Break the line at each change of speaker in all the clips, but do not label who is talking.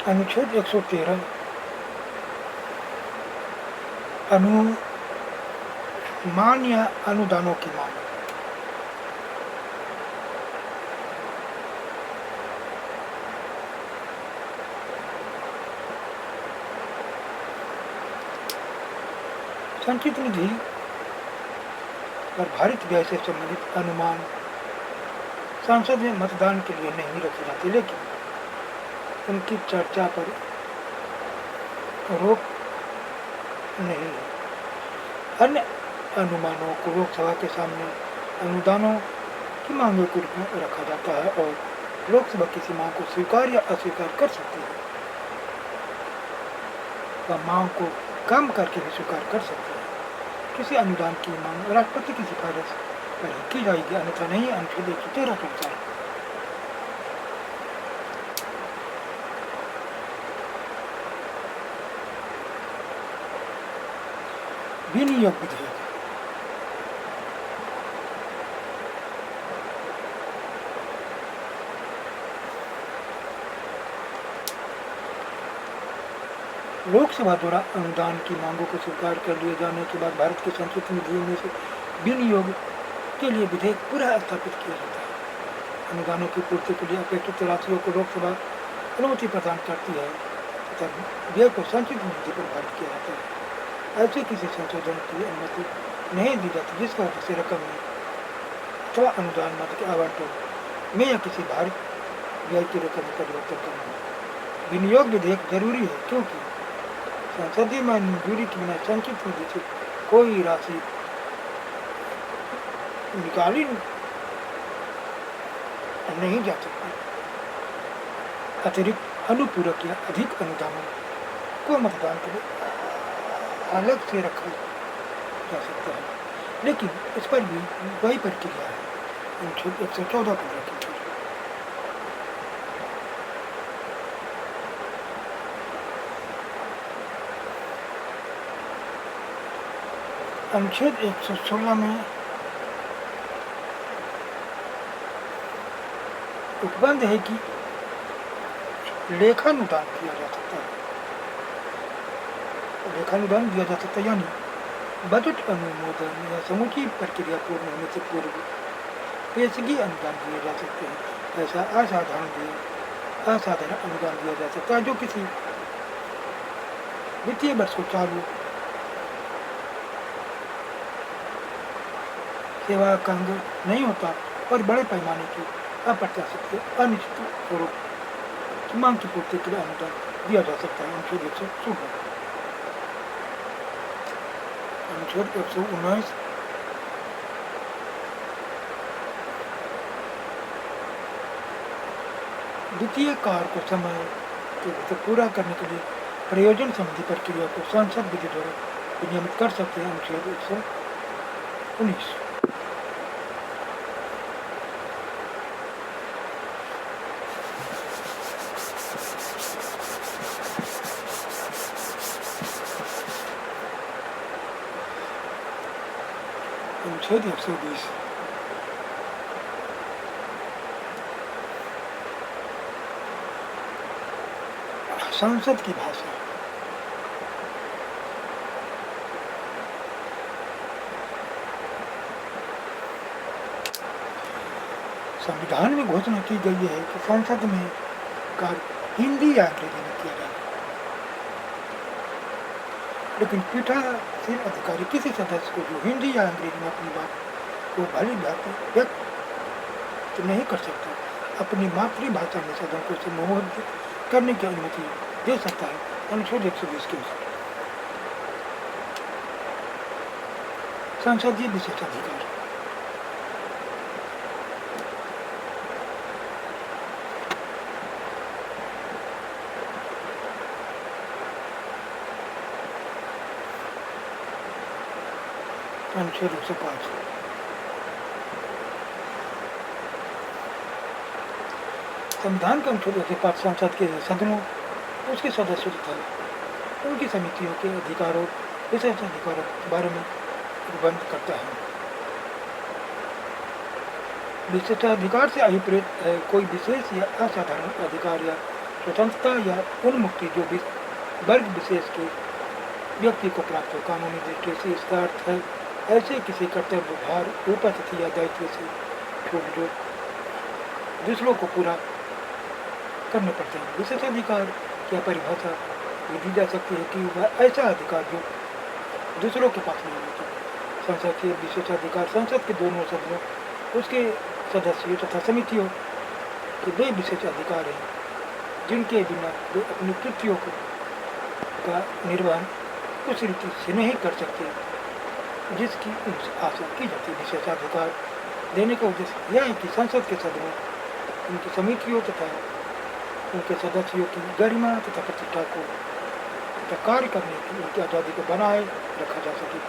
अनुच्छेद 113 अनुमान या अनुदानों की मांग। संचित निधि पर भारित व्यय से संबंधित अनुमान संसद में मतदान के लिए नहीं रखी जाती, लेकिन उनकी चर्चा पर रोक नहीं है। अन्य अनुमानों को लोकसभा के सामने अनुदानों की मांगों के रूप में रखा जाता है और लोकसभा किसी मांग को स्वीकार या अस्वीकार कर सकती है। वह मांग को कम करके भी स्वीकार कर सकती है। किसी अनुदान की मांग राष्ट्रपति की सिफारिश पर ही की जाएगी, अन्यथा नहीं। अनुच्छेद 113 के अनुसार विनियोग विधेयक। लोकसभा द्वारा अनुदान की मांगों को स्वीकार कर लिए जाने के बाद भारत के संचित निधियों में से विनियोग के लिए विधेयक पुनः स्थापित किया जाता है। अनुदानों की पूर्ति के लिए अपेक्षित राशियों को लोकसभा अनुमति प्रदान करती है तथा व्यय को संचित निधि पर भारित किया जाता है। ऐसे किसी संशोधन की अनुमति नहीं दी जाती जिसका उद्देश्य रकम में अथवा अनुदान मद के आवंटन में या किसी भारित व्यय की रकम में परिवर्तन करना। विनियोग विधेयक जरूरी है क्योंकि संसदीय मंजूरी के बिना संचित निधि से कोई राशि निकाली नहीं जा सकती। अतिरिक्त अनुपूरक या अधिक अनुदानों को मतदान के लिए अलग से रखा जा सकता है, लेकिन इस पर भी वही प्रक्रिया है। अनुच्छेद 114 पर रखी गई। अनुच्छेद 116 में उपबंध है कि लेखानुदान किया जा सकता है। लेखानुदान दिया जा सकता है यानी बजट अनुमोदन या समूची प्रक्रिया पूर्ण होने से पूर्व पेशगी अनुदान दिए जा सकते हैं। ऐसा असाधारण अनुदान दिया जा सकता है जो किसी वित्तीय वर्ष को चालू सेवा का अंग नहीं होता और बड़े पैमाने की अप्रत्याशित अनिश्चित स्वरूप की मांग की पूर्ति के लिए अनुदान दिया जा सकता है। अनुच्छेद 116। अनुच्छेद 119 द्वितीय कार्य को समय के भीतर पूरा करने के लिए प्रयोजन संबंधी प्रक्रिया को संसद विधि द्वारा विनियमित कर सकते हैं। अनुच्छेद 119। अनुच्छेद 120 संसद की भाषा। संविधान में घोषणा की गई है कि संसद में कार्य हिंदी या अंग्रेजी में किया जाए, लेकिन पीठासीन अधिकारी किसी सदस्य को जो हिंदी या अंग्रेजी में अपनी बात को भली भांति व्यक्त नहीं कर सकता, अपनी मातृभाषा में सदन को संबोधित करने की अनुमति दे सकता है। अनुच्छेद 120 के अनुसार संसदीय विशेषाधिकार। अनुच्छेद 105 संविधान के अनुच्छेद 105 संसद के सदनों, उसके सदस्यों तथा उनकी समितियों के अधिकारों, विशेष अधिकारों के बारे में प्रबंध करता है। विशेषाधिकार से अभिप्रेत है कोई विशेष या असाधारण अधिकार या स्वतंत्रता या उन्मुक्ति जो भी वर्ग विशेष के व्यक्ति को प्राप्त हो। कानूनी दृष्टि से इसका अर्थ है ऐसे किसी कर्तव्य, भार, उपस्थिति या दायित्व से छूट जो दूसरों को पूरा करने पड़ते हैं। विशेषाधिकार की परिभाषा विधि जा सकती है कि वह ऐसा अधिकार जो दूसरों के पास नहीं होता। संसद के विशेषाधिकार संसद के दोनों सदनों, उसके सदस्यों तथा समितियों के वे विशेष अधिकार हैं जिनके बिना वे अपनी कृतियों का निर्वहन उस रीति से नहीं कर सकते जिसकी उनसे आशा की जाती है। विशेषाधिकार देने का उद्देश्य यह है कि संसद के सदनों, उनकी समितियों तथा उनके सदस्यों की गरिमा तथा प्रतिष्ठा को तथा कार्य करने की उनकी आज़ादी को बनाए रखा जा सके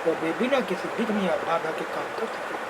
और वे बिना किसी विघ्न या बाधा के काम कर सके।